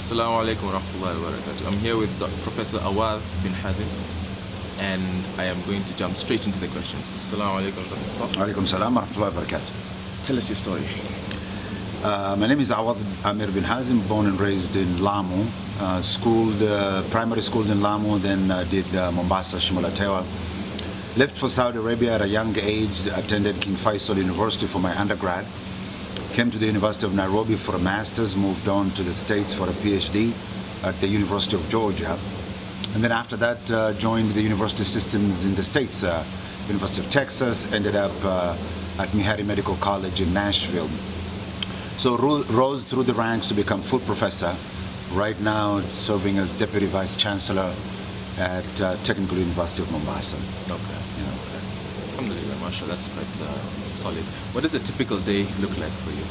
Assalamu alaikum wa rahmatullahi wa barakatuh. I'm here with Professor Awadh Binhazim, and I am going to jump straight into the questions. Assalamu alaikum. Alaikum salam wa rahmatullahi wa barakatuh. Tell us your story. My name is Awadh Binhazim, born and raised in Lamu. Primary schooled in Lamu, then did Mombasa, Shimolatewa. Left for Saudi Arabia at a young age, attended King Faisal University for my undergrad. Came to the University of Nairobi for a master's, moved on to the States for a PhD at the University of Georgia. And then after that, joined the university systems in the States, University of Texas, ended up at Mihari Medical College in Nashville. So rose through the ranks to become full professor, right now serving as Deputy Vice Chancellor at Technical University of Mombasa. Okay. Alhamdulillah, mashallah, that's quite solid. What does a typical day look like for you?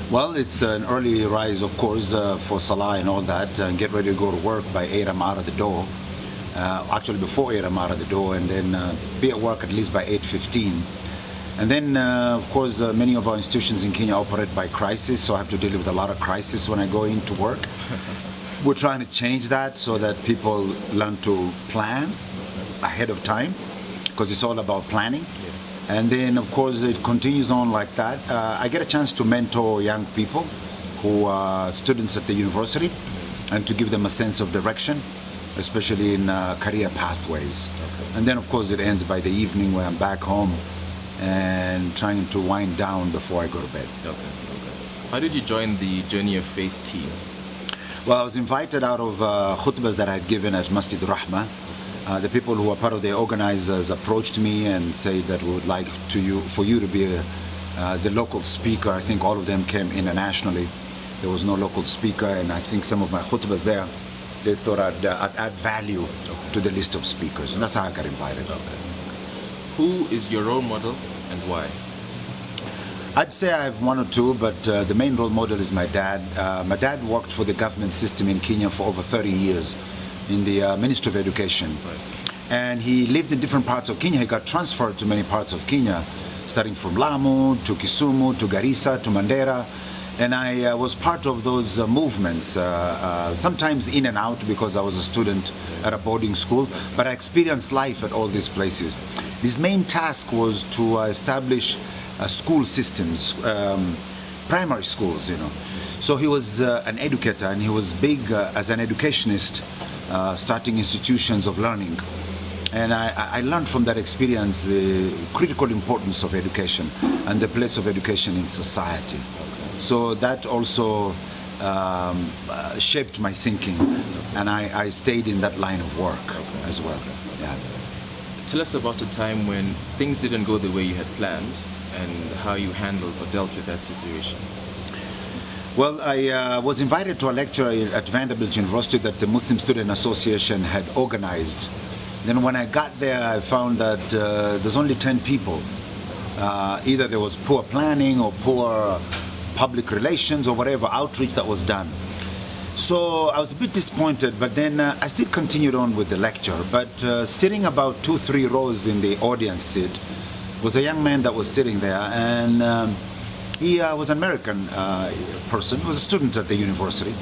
Well, it's an early rise, of course, for Salah and all that, and get ready to go to work by 8 I'm out of the door. Actually, before 8 I'm out of the door, and then be at work at least by 8:15. And then, of course, many of our institutions in Kenya operate by crisis, so I have to deal with a lot of crisis when I go into work. We're trying to change that so that people learn to plan ahead of time, because it's all about planning. Yeah. And then, of course, it continues on like that. I get a chance to mentor young people who are students at the university and to give them a sense of direction, especially in career pathways. Okay. And then, of course, it ends by the evening when I'm back home and trying to wind down before I go to bed. Okay. How did you join the Journey of Faith team? Well, I was invited out of khutbahs that I had given at Masjid Rahma. The people who were part of the organizers approached me and said that we would like for you to be the local speaker. I think all of them came internationally. There was no local speaker, and I think some of my khutbahs there, they thought I'd add value to the list of speakers. And that's how I got invited. Okay. Who is your role model and why? I'd say I have one or two, but the main role model is my dad. My dad worked for the government system in Kenya for over 30 years in the Ministry of Education. Right. And he lived in different parts of Kenya. He got transferred to many parts of Kenya, starting from Lamu to Kisumu to Garissa to Mandera. And I was part of those movements, sometimes in and out because I was a student at a boarding school, but I experienced life at all these places. His main task was to establish school systems, primary schools, So he was an educator, and he was big as an educationist, starting institutions of learning. And I learned from that experience the critical importance of education and the place of education in society. So that also shaped my thinking, and I stayed in that line of work as well. Yeah. Tell us about a time when things didn't go the way you had planned and how you handled or dealt with that situation. Well, I was invited to a lecture at Vanderbilt University that the Muslim Student Association had organized. Then when I got there, I found that there's only 10 people. Either there was poor planning or poor public relations or whatever outreach that was done. So I was a bit disappointed, but then I still continued on with the lecture. But sitting about 2-3 rows in the audience seat was a young man that was sitting there, and he was an American person. He was a student at the university.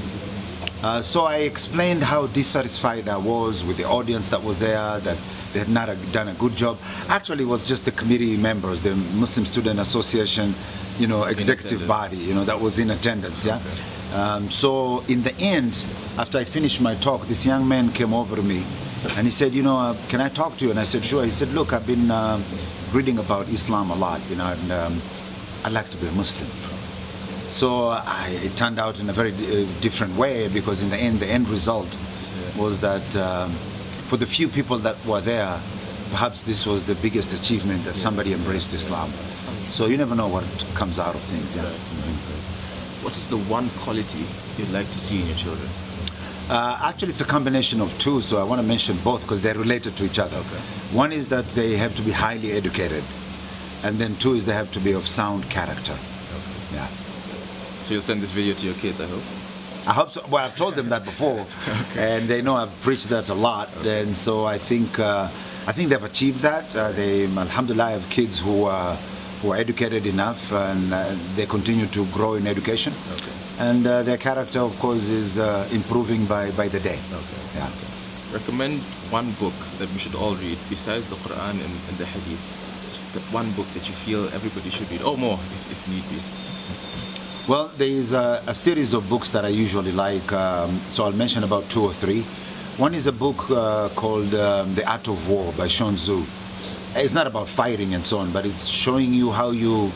So I explained how dissatisfied I was with the audience that was there, that they had not done a good job. Actually, it was just the committee members, the Muslim Student Association, executive body, that was in attendance. Yeah. Okay. So in the end, after I finished my talk, this young man came over to me and he said, can I talk to you? And I said, sure. He said, look, I've been reading about Islam a lot, and I'd like to be a Muslim. So it turned out in a very different way, because in the end result was that for the few people that were there, perhaps this was the biggest achievement, that somebody embraced Islam. So you never know what comes out of things. Yeah. What is the one quality you'd like to see in your children? Actually, it's a combination of two, so I want to mention both because they're related to each other. Okay. One is that they have to be highly educated, and then two is they have to be of sound character. Okay. Yeah. So you'll send this video to your kids, I hope? I hope so. Well, I've told them that before, okay. And they know I've preached that a lot, and so I think they've achieved that. Alhamdulillah, have kids who are educated enough, and they continue to grow in education. Okay. and their character, of course, is improving by the day. Okay. Yeah. Okay. Recommend one book that we should all read besides the Quran and the Hadith. Just one book that you feel everybody should read, or more if need be. Well, there is a series of books that I usually like, so I'll mention about 2 or 3. One is a book called The Art of War by Sun Tzu. It's not about fighting and so on, but it's showing you how you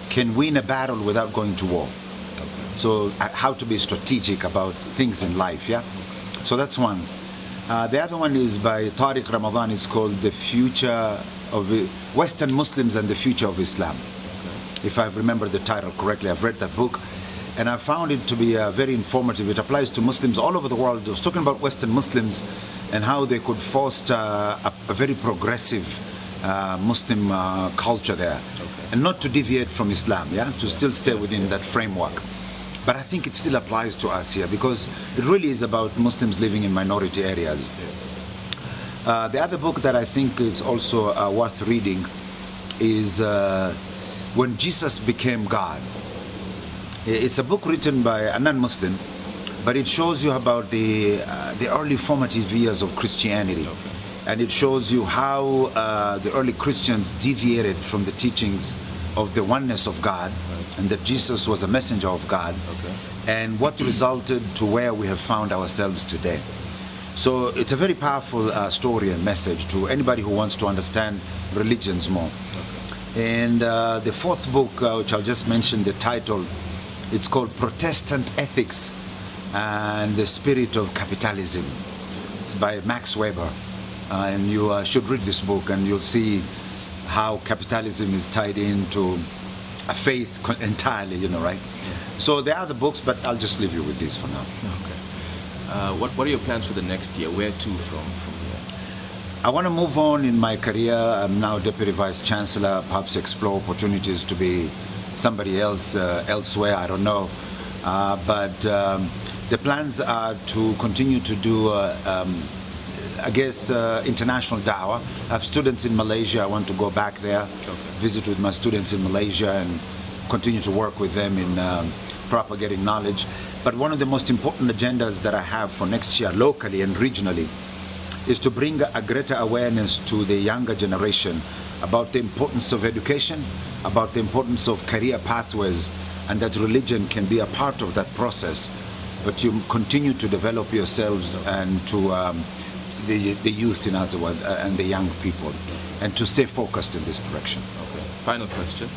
can win a battle without going to war. Okay. So how to be strategic about things in life, yeah? So that's one. The other one is by Tariq Ramadan. It's called The Future of Western Muslims and the Future of Islam. If I remember the title correctly. I've read that book, and I found it to be very informative. It applies to Muslims all over the world. It was talking about Western Muslims and how they could foster a very progressive Muslim culture there, and not to deviate from Islam, yeah, to still stay within that framework. But I think it still applies to us here because it really is about Muslims living in minority areas. The other book that I think is also worth reading is When Jesus Became God. It's a book written by a non-Muslim, but it shows you about the early formative years of Christianity. And it shows you how the early Christians deviated from the teachings of the oneness of God, and that Jesus was a messenger of God, and what resulted to where we have found ourselves today. So it's a very powerful story and message to anybody who wants to understand religions more. And the fourth book, which I'll just mention the title, it's called Protestant Ethics and the Spirit of Capitalism. It's by Max Weber. And you should read this book, and you'll see how capitalism is tied into a faith entirely, you know, right? So there are other books, but I'll just leave you with these for now. Okay. What are your plans for the next year? Where to from here? I want to move on in my career. I'm now Deputy Vice Chancellor, perhaps explore opportunities to be somebody else elsewhere, I don't know. But the plans are to continue to do international dawah. I have students in Malaysia. I want to go back there, visit with my students in Malaysia and continue to work with them in propagating knowledge. But one of the most important agendas that I have for next year, locally and regionally, is to bring a greater awareness to the younger generation about the importance of education, about the importance of career pathways, and that religion can be a part of that process. But you continue to develop yourselves and to the youth, in other words, and the young people, and to stay focused in this direction. Okay. Final question.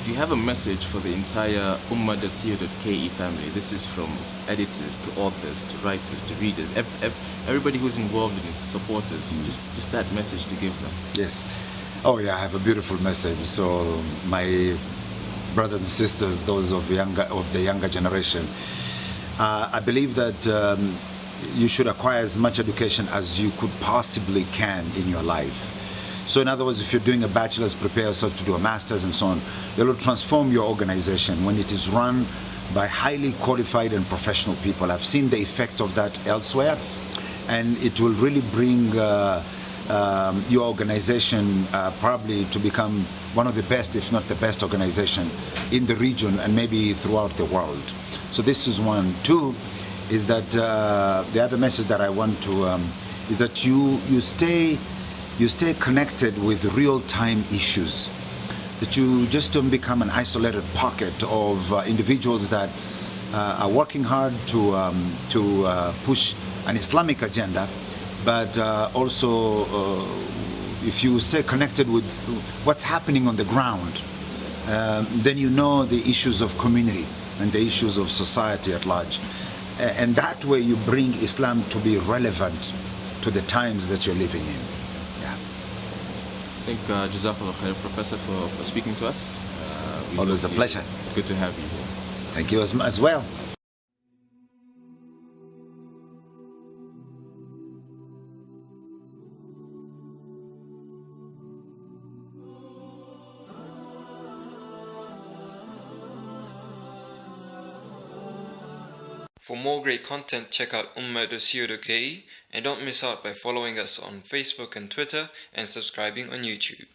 Do you have a message for the entire Ummah.co.ke family? This is from editors to authors to writers to readers, everybody who's involved in it, supporters, just that message to give them. Yes. Oh yeah, I have a beautiful message. So my brothers and sisters, those of the younger generation, I believe that you should acquire as much education as you could possibly can in your life. So in other words, if you're doing a bachelor's, prepare yourself to do a master's and so on. It will transform your organization when it is run by highly qualified and professional people. I've seen the effect of that elsewhere, and it will really bring your organization probably to become one of the best, if not the best organization in the region and maybe throughout the world. So this is one. Two is that the other message that I want to is that you stay connected with real-time issues, that you just don't become an isolated pocket of individuals that are working hard to push an Islamic agenda, but also if you stay connected with what's happening on the ground, then you know the issues of community and the issues of society at large. And that way you bring Islam to be relevant to the times that you're living in. I think Jazakallah Khair, Professor, for speaking to us. Always a pleasure. Good to have you here. Thank you as well. For more great content, check out ummah.co.ke and don't miss out by following us on Facebook and Twitter and subscribing on YouTube.